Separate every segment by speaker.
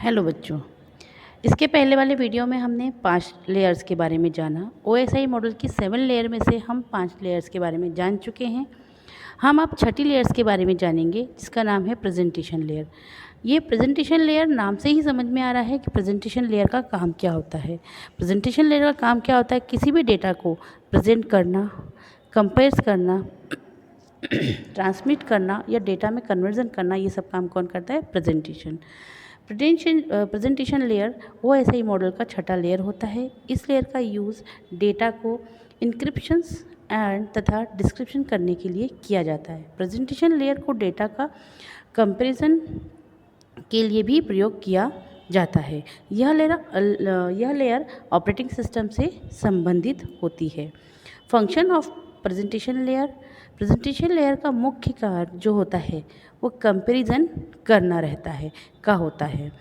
Speaker 1: Hello बच्चों, इसके पहले वाले वीडियो में हमने 5 लेयर्स के बारे में जाना। ओएसआई मॉडल की 7 लेयर में से हम 5 लेयर्स के बारे में जान चुके हैं। हम अब छठी लेयर्स के बारे में जानेंगे, जिसका नाम है प्रेजेंटेशन लेयर। ये प्रेजेंटेशन लेयर नाम से ही समझ में आ रहा है कि प्रेजेंटेशन लेयर का काम क्या होता है। प्रेजेंटेशन लेयर का काम क्या होता है? किसी भी डेटा को प्रेजेंट करना, कंपेयर करना, ट्रांसमिट करना या डेटा में कन्वर्जन करना, ये सब काम कौन करता है? प्रेजेंटेशन लेयर ओएसआई मॉडल का छठा लेयर होता है। इस लेयर का यूज़ डेटा को इंक्रिप्शंस एंड तथा डिस्क्रिप्शन करने के लिए किया जाता है। प्रेजेंटेशन लेयर को डेटा का कंपैरिजन के लिए भी प्रयोग किया जाता है। यह लेयर ऑपरेटिंग सिस्टम से संबंधित होती है। फंक्शन ऑफ प्रेजेंटेशन लेयर का मुख्य कार्य जो होता है वो कंपैरिजन करना होता है।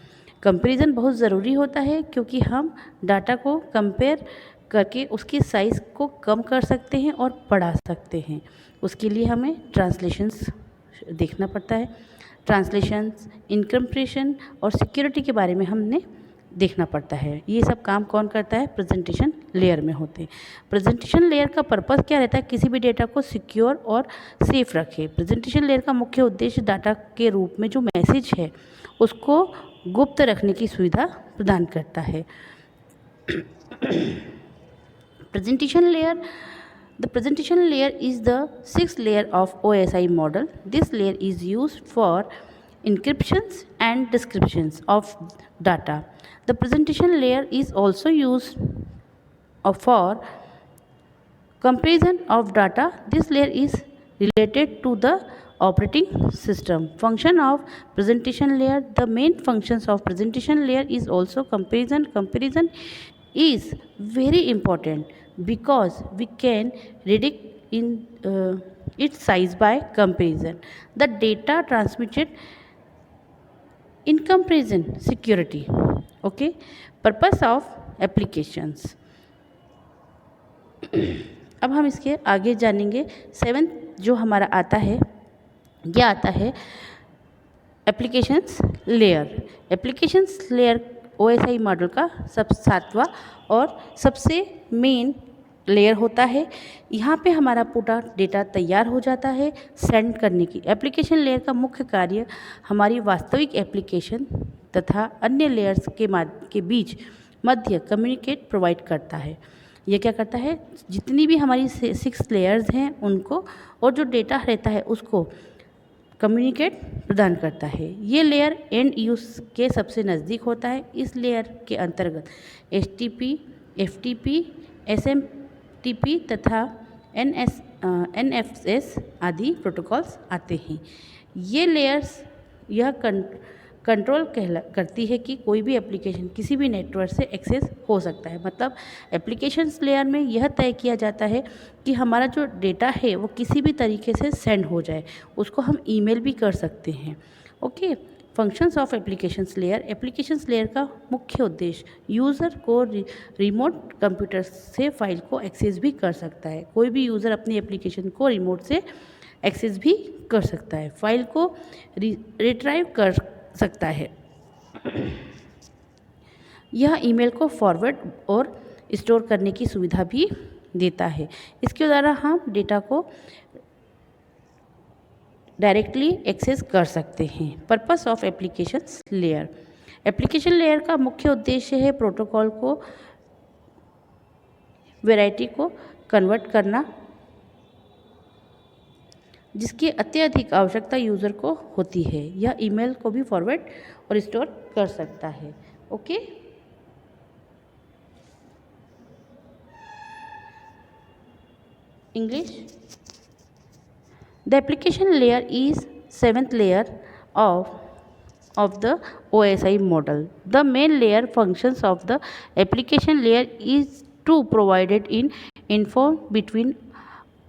Speaker 1: कंपैरिजन बहुत ज़रूरी होता है, क्योंकि हम डाटा को कंपेयर करके उसकी साइज़ को कम कर सकते हैं और बढ़ा सकते हैं। उसके लिए हमें ट्रांसलेशंस देखना पड़ता है। ट्रांसलेशंस, इनकम्प्रेशन और सिक्योरिटी के बारे में हमने देखना पड़ता है। ये सब काम कौन करता है? प्रेजेंटेशन लेयर में होते हैं। प्रेजेंटेशन लेयर का पर्पस क्या रहता है? किसी भी डेटा को सिक्योर और सेफ रखे। प्रेजेंटेशन लेयर का मुख्य उद्देश्य डाटा के रूप में जो मैसेज है उसको गुप्त रखने की सुविधा प्रदान करता है। The presentation layer is the sixth layer of OSI model. This layer is used for encryptions and descriptions of data. The presentation layer is also used for comparison of data. This layer is related to the operating system. Function of presentation layer. The main functions of presentation layer is also comparison. Comparison is very important because we can predict its size by comparison. The data transmitted in comparison security. Okay, purpose of applications. अब हम इसके आगे जानेंगे। 7th जो हमारा आता है, यह आता है applications layer. Applications layer OSI model का 7वां और सबसे मेन लेयर होता है। यहाँ पे हमारा पूरा डेटा तैयार हो जाता है सेंड करने की। एप्लीकेशन लेयर का मुख्य कार्य हमारी वास्तविक एप्लीकेशन तथा अन्य लेयर्स के बीच मध्य कम्युनिकेट प्रोवाइड करता है। ये क्या करता है? जितनी भी हमारी 6 लेयर्स हैं उनको और जो डेटा रहता है उसको कम्युनिकेट प्रदान करता है। ये लेयर एंड यूज के सबसे नज़दीक होता है। इस लेयर के अंतर्गत HTTP, FTP, SMTP तथा NFS आदि प्रोटोकॉल्स आते हैं। ये लेयर्स कंट्रोल करती है कि कोई भी एप्लीकेशन किसी भी नेटवर्क से एक्सेस हो सकता है। मतलब एप्लीकेशंस लेयर में यह तय किया जाता है कि हमारा जो डेटा है वो किसी भी तरीके से सेंड हो जाए। उसको हम ईमेल भी कर सकते हैं। Okay, functions of applications layer का मुख्य उद्देश्य यूज़र को रिमोट कंप्यूटर से फाइल को एक्सेस भी कर सकता है। कोई भी यूज़र अपनी एप्लीकेशन को रिमोट से एक्सेस भी कर सकता है, फाइल को रिट्राइव कर सकता है। यह ईमेल को फॉरवर्ड और स्टोर करने की सुविधा भी देता है। इसके द्वारा हम डेटा को डायरेक्टली एक्सेस कर सकते हैं। Purpose of applications layer. Application layer का मुख्य उद्देश्य है प्रोटोकॉल को वैरायटी को कन्वर्ट करना, जिसकी अत्यधिक आवश्यकता यूज़र को होती है। यह ईमेल को भी फॉरवर्ड और स्टोर कर सकता है। Okay, English. The application layer is 7th layer of the OSI model. The main layer functions of the application layer is to provided in inform between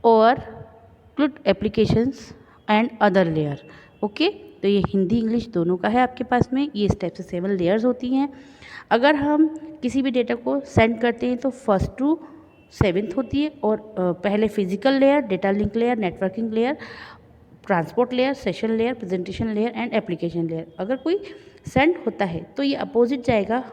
Speaker 1: overlooked applications and other layer. Okay, तो ये Hindi English दोनों का है आपके पास में। ये इस type से 7 लेयर्स होती हैं। अगर हम किसी भी डेटा को सेंड करते हैं तो 1st to 7th होती है। और पहले physical layer, data link layer, networking layer, transport layer, session layer, presentation layer and application layer. अगर कोई सेंड होता है तो ये अपोजिट जाएगा,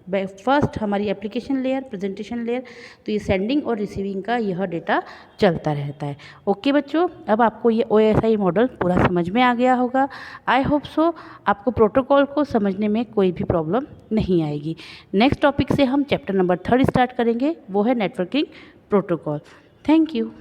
Speaker 1: फर्स्ट हमारी एप्लीकेशन लेयर, प्रेजेंटेशन लेयर, तो ये सेंडिंग और रिसीविंग का यह डेटा चलता रहता है। ओके बच्चों, अब आपको ये OSI मॉडल पूरा समझ में आ गया होगा। आई होप सो आपको प्रोटोकॉल को समझने में कोई भी प्रॉब्लम नहीं आएगी। नेक्स्ट टॉपिक से हम चैप्टर नंबर 3 स्टार्ट करेंगे, वो है नेटवर्किंग प्रोटोकॉल। Thank you.